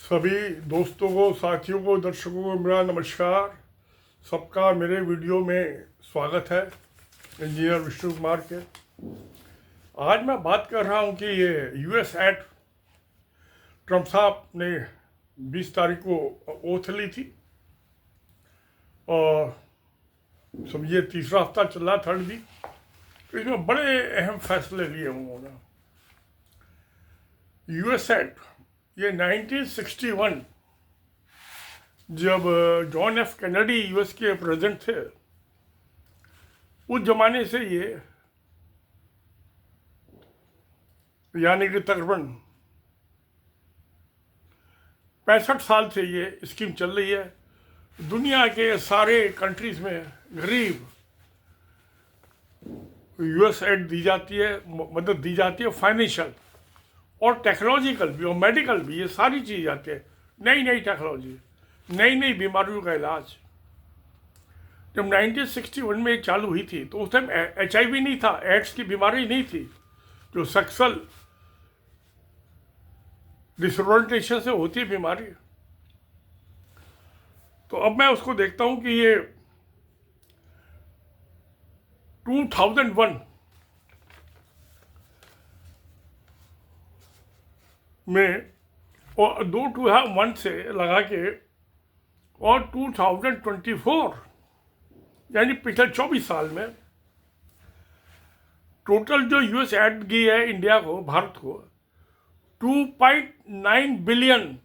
सभी दोस्तों को, साथियों को, दर्शकों को मेरा नमस्कार। सबका मेरे वीडियो में स्वागत है। इंजीनियर विष्णु कुमार के आज मैं बात कर रहा हूं कि ये यूएस एड ट्रम्प साहब ने 20 तारीख को ओथ ली थी और सब ये तीसरा हफ्ता चल रहा, थर्ड वीक। तो इसमें बड़े अहम फैसले लिए उन्होंने। यूएस एड ये 1961 जब जॉन एफ कैनेडी यूएस के प्रेसिडेंट थे, उस जमाने से ये यानी कि तकरीबन 65 साल से ये स्कीम चल रही है। दुनिया के सारे कंट्रीज में गरीब यूएस एड दी जाती है, मदद दी जाती है, फाइनेंशियल और टेक्नोलॉजिकल भी और मेडिकल भी। ये सारी चीज़ आती है, नई नई टेक्नोलॉजी, नई नई बीमारियों का इलाज। जब 1961 में चालू हुई थी तो उस टाइम HIV नहीं था, एड्स की बीमारी नहीं थी, जो सेक्सुअल डिसओरिएंटेशन से होती है बीमारी। तो अब मैं उसको देखता हूँ कि ये 2001 में और 2001 से लगा के और 2024 यानी पिछले 24 साल में टोटल जो यूएस एड की है इंडिया को, भारत को 2.9 बिलियन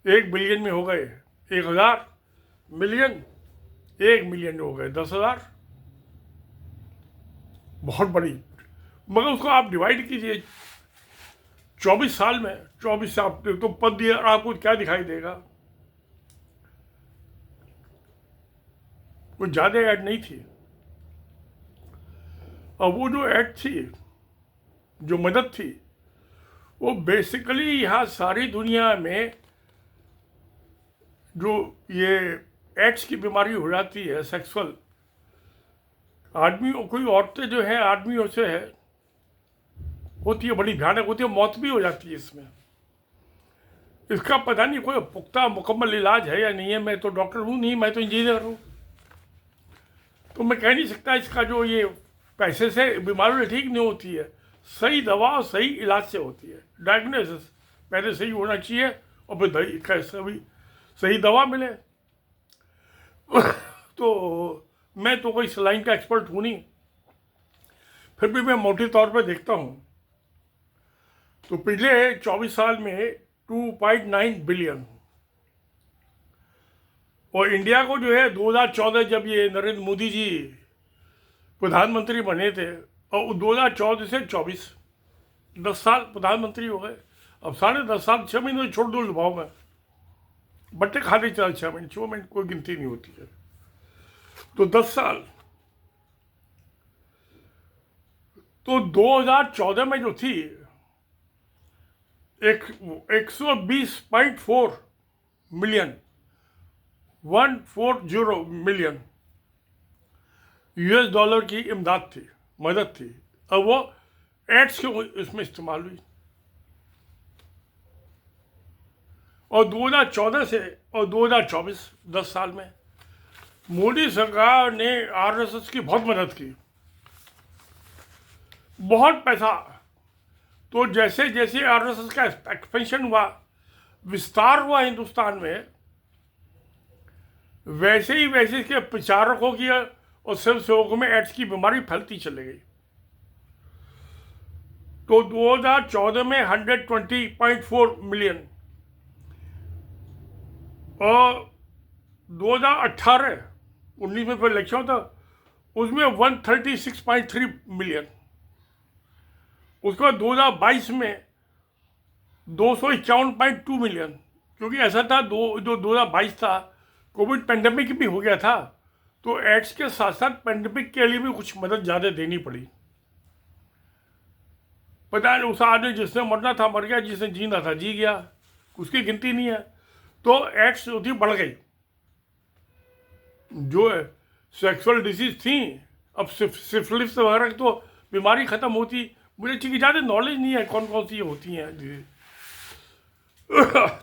1 बिलियन में हो गए 1000 मिलियन, 1 मिलियन हो गए 10,000। बहुत बड़ी, मगर उसको आप डिवाइड कीजिए 24 साल में, 24 से आप तो पद दिया, आपको क्या दिखाई देगा? कुछ ज़्यादा ऐड नहीं थी। और वो जो ऐड थी, जो मदद थी, वो बेसिकली यहाँ सारी दुनिया में जो ये एड्स की बीमारी हो जाती है सेक्सुअल, आदमी कोई औरतें जो है आदमियों से है होती है, बड़ी भयानक होती है, मौत भी हो जाती है इसमें। इसका पता नहीं कोई पुख्ता मुकम्मल इलाज है या नहीं है। मैं तो डॉक्टर हूँ नहीं, मैं तो इंजीनियर हूँ, तो मैं कह नहीं सकता इसका जो ये पैसे से बीमारी ठीक नहीं होती है। सही दवा और सही इलाज से होती है। डायग्नोसिस पहले सही होना चाहिए और फिर कैसे भी सही दवा मिले। तो मैं तो कोई सलाइन का एक्सपर्ट हूँ नहीं, फिर भी मैं मोटे तौर पे देखता हूँ तो पिछले 24 साल में 2.9 बिलियन। और इंडिया को जो है 2014 जब ये नरेंद्र मोदी जी प्रधानमंत्री बने थे, और 2014 से 24 10 साल प्रधानमंत्री हो गए। अब 10.5 साल 6 महीने तो छोड़ दो लुभाव में, बट्टे खाते चल 6 महीने 6 महीने कोई गिनती नहीं होती है, तो 10 साल। तो 2014 में जो थी 120.4 मिलियन 140 मिलियन यूएस डॉलर की इमदाद थी, मदद थी। अब वो एड्स के इसमें इस्तेमाल हुई। और 2014 से और 2024 10 साल में मोदी सरकार ने आरएसएस की बहुत मदद की, बहुत पैसा। तो जैसे जैसे आरएसएस का एक्सपेंशन हुआ, विस्तार हुआ हिंदुस्तान में, वैसे ही वैसे इसके प्रचारकों की और स्वयं सेवकों में एड्स की बीमारी फैलती चली गई। तो 2014 में 120.4 मिलियन और 2018-19 में फिर इलेक्शन था, उसमें 136.3 मिलियन। उसके बाद 2022 में 251.2 मिलियन, क्योंकि ऐसा था जो 2022 था कोविड पेंडेमिक भी हो गया था, तो एड्स के साथ साथ पेंडेमिक के लिए भी कुछ मदद ज़्यादा देनी पड़ी। पता नहीं उस आदमी जिसने मरना था मर गया, जिसने जीना था जी गया, उसकी गिनती नहीं है। तो एड्स होती बढ़ गई। जो सेक्सुअल डिसीज थी, अब सिफिलिस वगैरह तो बीमारी ख़त्म होती, मुझे चूँकि ज़्यादा नॉलेज नहीं है कौन कौन सी होती हैं जी।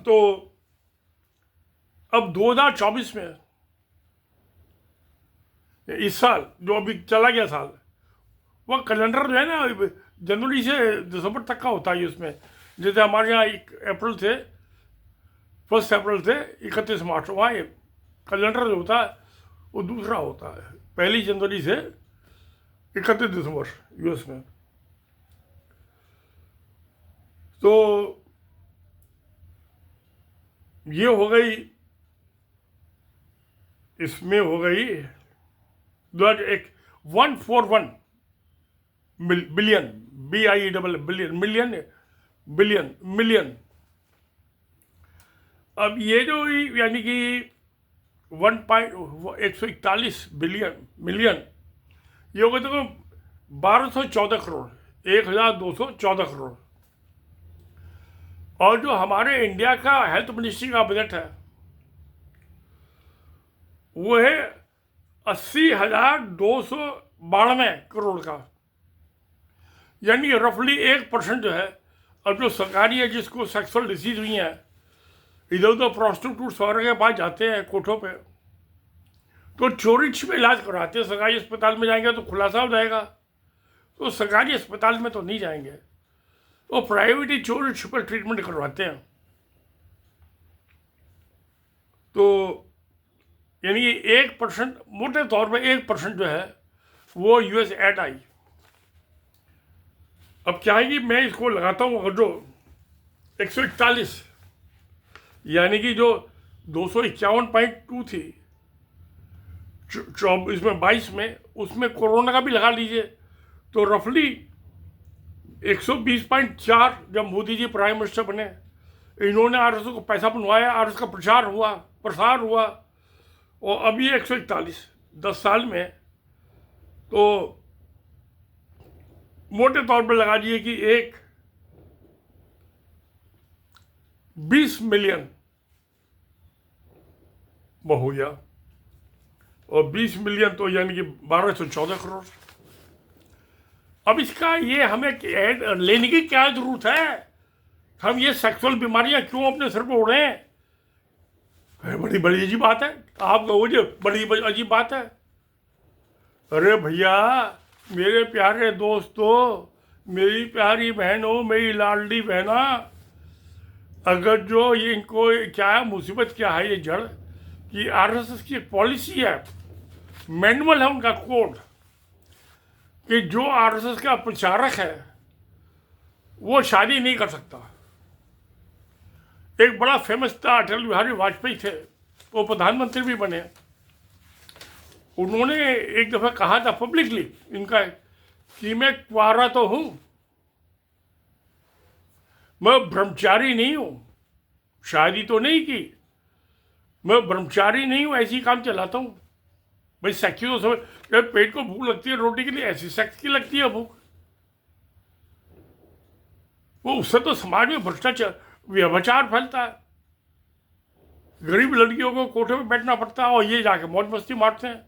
तो अब 2024 में, इस साल जो अभी चला गया साल, वह कैलेंडर जो है ना जनवरी से दिसंबर तक का होता है उसमें। जैसे हमारे यहाँ 1 अप्रैल से 31 मार्च, वहाँ कैलेंडर जो होता है वो दूसरा होता है, 1 जनवरी से 31 दिसंबर यूएस में। तो ये हो गई, इसमें हो गई 141 बिलियन, BIELL बिलियन, मिलियन। अब ये जो यानी कि 141 मिलियन, ये हो गए तो 1214 करोड़, 1214 करोड़। और जो हमारे इंडिया का हेल्थ मिनिस्ट्री का बजट है वो है 80,292 करोड़ का, यानी रफली 1% जो है। अब जो सरकारी है जिसको सेक्सुअल डिसीज हुई है, इधर उधर प्रोस्टिट्यूट्स वगैरह के पास जाते हैं कोठों पे, तो चोरी छिपे इलाज कराते हैं। सरकारी अस्पताल में जाएंगे तो खुलासा हो जाएगा, तो सरकारी अस्पताल में तो नहीं जाएंगे, तो प्राइवेट ही चोरी छिपे ट्रीटमेंट करवाते हैं। तो यानी 1%, मोटे तौर पे 1% जो है वो यूएस एड आई। अब क्या है कि मैं इसको लगाता हूँ, अगर जो 141 यानी कि जो 251.2 थी इसमें 22 में, उसमें कोरोना का भी लगा लीजिए तो रफली 120.4 जब मोदी जी प्राइम मिनिस्टर बने, इन्होंने आरएसएस को पैसा बनवाया, आरएसएस का प्रसार हुआ, और अभी 141 10 साल में, तो मोटे तौर पर लगा दिए कि 20 मिलियन वो हो गया, और 20 मिलियन तो यानी कि 1214 करोड़। अब इसका ये हमें लेने की क्या जरूरत है? हम ये सेक्सुअल बीमारियां क्यों अपने सिर पर उड़े हैं? बड़ी बड़ी अजीब बात है, आप कहोगे बड़ी अजीब बात है। अरे भैया, मेरे प्यारे दोस्तों, मेरी प्यारी बहनों, मेरी लाडली बहना, अगर जो ये इनको क्या है, मुसीबत क्या है, ये जड़ कि आरएसएस की एक पॉलिसी है, मैनुअल है उनका कोड, कि जो आरएसएस का प्रचारक है वो शादी नहीं कर सकता। एक बड़ा फेमस था, अटल बिहारी वाजपेयी थे, वो प्रधानमंत्री भी बने। उन्होंने एक दफ़ा कहा था पब्लिकली इनका कि मैं कुंवारा तो हूँ, मैं ब्रह्मचारी नहीं हूँ, शादी तो नहीं की, मैं ब्रह्मचारी नहीं हूँ, ऐसी काम चलाता हूँ। भाई सेक्स तो समझ, पेट को भूख लगती है रोटी के लिए, ऐसी सेक्स की लगती है भूख। वो उससे तो समाज में भ्रष्टाचार, व्यभिचार फैलता है, गरीब लड़कियों को कोठे में बैठना पड़ता है और ये जाके मौज मस्ती मारते हैं,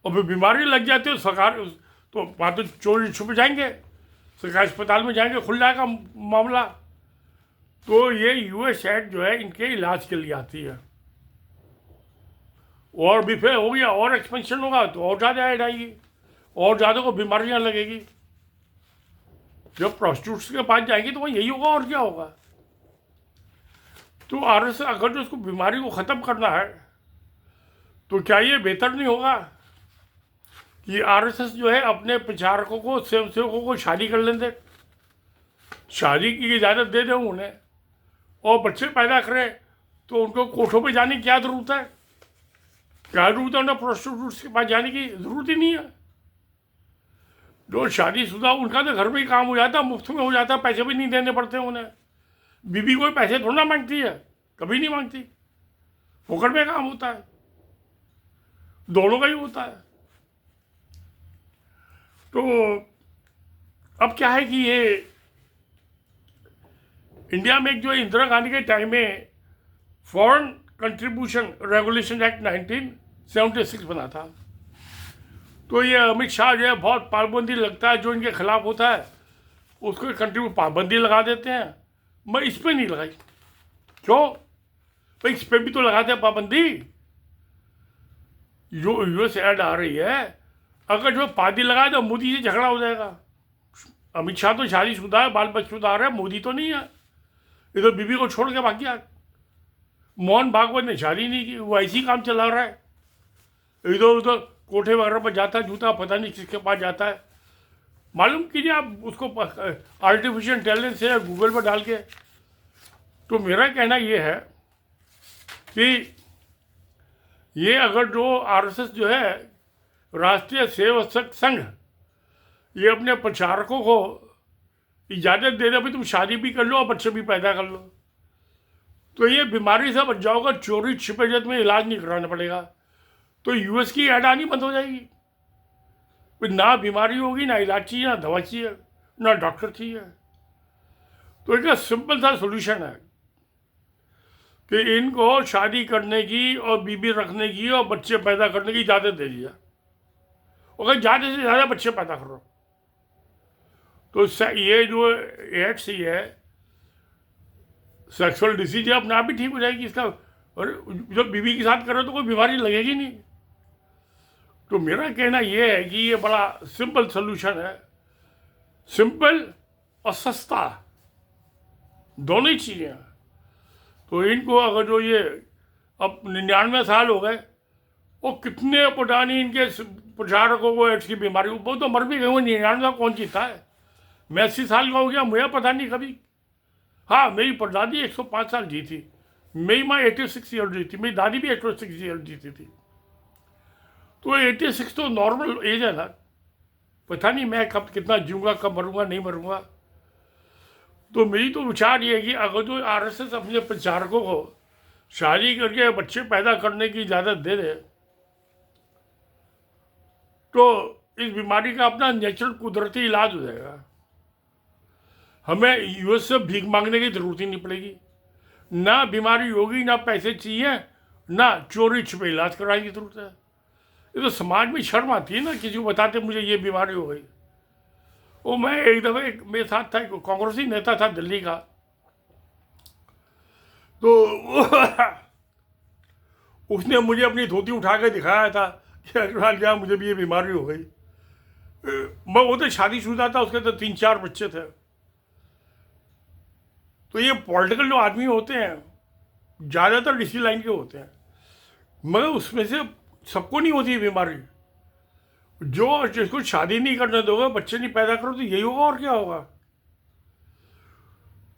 और फिर बीमारी लग जाती है सरकार, तो वहाँ तो चोरी छुप जाएंगे, सरकारी अस्पताल में जाएंगे, खुल जाएगा मामला। तो ये यूएस एड जो है इनके इलाज के लिए आती है, और भी फिर हो गया, और एक्सपेंशन होगा तो और ज़्यादा ऐड आएगी, और ज़्यादा को बीमारियाँ लगेगी। जब प्रोस्टिट्यूट्स के पास जाएंगे तो वह यही होगा, और क्या होगा। तो आरएसएस अगर जो उसको बीमारी को ख़त्म करना है, तो क्या ये बेहतर नहीं होगा कि आरएसएस जो है अपने प्रचारकों को, स्वयंसेवकों को शादी कर लेते, शादी की इजाज़त दे दें उन्हें, और बच्चे पैदा करें, तो उनको कोठों पे जाने की क्या ज़रूरत है? क्या ज़रूरत है उन्हें प्रोस्टिट्यूट्स के पास जाने की? ज़रूरत ही नहीं है। जो शादीशुदा उनका तो घर में ही काम हो जाता, मुफ्त में हो जाता, पैसे भी नहीं देने पड़ते उन्हें। बीबी कोई पैसे थोड़ा ना मांगती है, कभी नहीं मांगती, फोकट में काम होता है, दोनों का ही होता है। तो अब क्या है कि ये इंडिया में एक जो इंदिरा गांधी के टाइम में फॉरेन कंट्रीब्यूशन रेगुलेशन एक्ट 1976 बना था, तो ये अमित शाह जो है बहुत पाबंदी लगता है जो इनके खिलाफ होता है, उसको कंट्री में पाबंदी लगा देते हैं। मैं इस पर नहीं लगाई, क्यों भाई? इस पर भी तो लगाते हैं पाबंदी। जो यूएस ऐड आ रही है, अगर जो पाबंदी लगाए तो मोदी से झगड़ा हो जाएगा। अमित शाह तो शादीशुदा है, बाल बच्चेदार है, मोदी तो नहीं है। इधर बीबी को छोड़ के भाग गया। मोहन भागवत ने शादी नहीं की, वो ऐसी काम चला रहा है। इधर उधर कोठे वगैरह पर जाता है, जूता पता नहीं किसके पास जाता है। मालूम कीजिए आप उसको, आर्टिफिशियल इंटेलिजेंस से गूगल पर डाल के। तो मेरा कहना ये है कि ये अगर जो आरएसएस जो है, राष्ट्रीय सेवक संघ, ये अपने प्रचारकों को इजाज़त दे दे भाई तुम शादी भी कर लो और बच्चे भी पैदा कर लो, तो ये बीमारी से बच जाओगा। चोरी छिपे जत में इलाज नहीं कराना पड़ेगा, तो यूएस की ऐड आनी बंद हो जाएगी। ना बीमारी होगी, ना इलाज चाहिए, ना दवा चाहिए, ना डॉक्टर चाहिए। तो इसका सिंपल सा सोल्यूशन है कि इनको शादी करने की और बीबी रखने की और बच्चे पैदा करने की इजाज़त दे दिया। अगर ज़्यादा से ज़्यादा बच्चे पैदा करो तो ये जो एड्स ही है, सेक्सुअल डिसीज है, अपने आप ही ठीक हो जाएगी इसका। और जब बीबी के साथ करो तो कोई बीमारी लगेगी नहीं। तो मेरा कहना ये है कि ये बड़ा सिंपल सोल्यूशन है, सिंपल और सस्ता, दोनों ही चीज़ें। तो इनको अगर जो ये अब 99 साल हो गए, वो कितने पता नहीं इनके प्रचारकों को एड्स की बीमारी, वो तो मर भी गए। वो 99 कौन जीता है? मैं 80 साल का हो गया, मुझे पता नहीं कभी। हाँ, मेरी परदादी 105 साल जी थी, मेरी माँ 86 ईयर जी थी, मेरी दादी भी 86 ईयर जीती थी। तो 86 तो नॉर्मल एज है ना। पता नहीं मैं कब कितना जीऊँगा, कब मरूँगा, नहीं मरूँगा। तो मेरी तो विचार ये है कि अगर जो आरएसएस अपने प्रचारकों को शादी करके बच्चे पैदा करने की इजाज़त दे दे, तो इस बीमारी का अपना नेचुरल कुदरती इलाज हो जाएगा। हमें यूएस से भीख मांगने की ज़रूरत ही नहीं पड़ेगी। ना बीमारी होगी, ना पैसे चाहिए, ना चोरी छुपे इलाज कराने की ज़रूरत है। ये तो समाज में शर्म आती है ना किसी को बताते मुझे ये बीमारी हो गई। वो मैं एक दफ़े मेरे साथ था, कांग्रेसी नेता था दिल्ली का, तो उसने मुझे अपनी धोती उठा के दिखाया था कि अग्रवाल क्या मुझे भी ये बीमारी हो गई। मैं वो तो शादीशुदा था, उसके तो 3-4 बच्चे थे। तो ये पॉलिटिकल जो आदमी होते हैं ज़्यादातर इसी लाइन के होते हैं, मगर उसमें से सबको नहीं होती बीमारी। जो जिसको शादी नहीं करने दोगे, बच्चे नहीं पैदा करो, तो यही होगा और क्या होगा।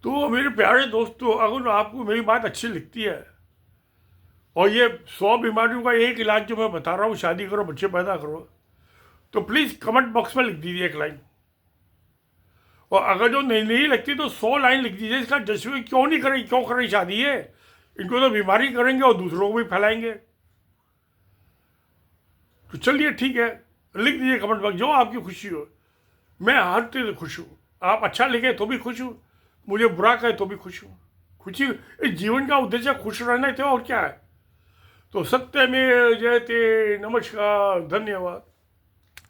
तो मेरे प्यारे दोस्तों, अगर आपको मेरी बात अच्छी लगती है और ये 100 बीमारियों का एक इलाज जो मैं बता रहा हूँ, शादी करो बच्चे पैदा करो, तो प्लीज़ कमेंट बॉक्स में लिख दीजिए एक लाइन। और अगर जो नहीं लगती तो 100 लाइन लिख दीजिए इसका जस्टिफिकेशन क्यों नहीं करें, क्यों करें शादी है। इनको तो बीमारी करेंगे और दूसरों को भी फैलाएंगे। तो चलिए ठीक है, लिख दीजिए कमेंट बॉक्स, जो आपकी खुशी हो। मैं हर तरह खुश हूँ। आप अच्छा लिखे तो भी खुश हूँ, मुझे बुरा कहे तो भी खुश हूँ। खुशी, इस जीवन का उद्देश्य खुश रहना है, तो और क्या है। तो सत्य में जयते। नमस्कार, धन्यवाद।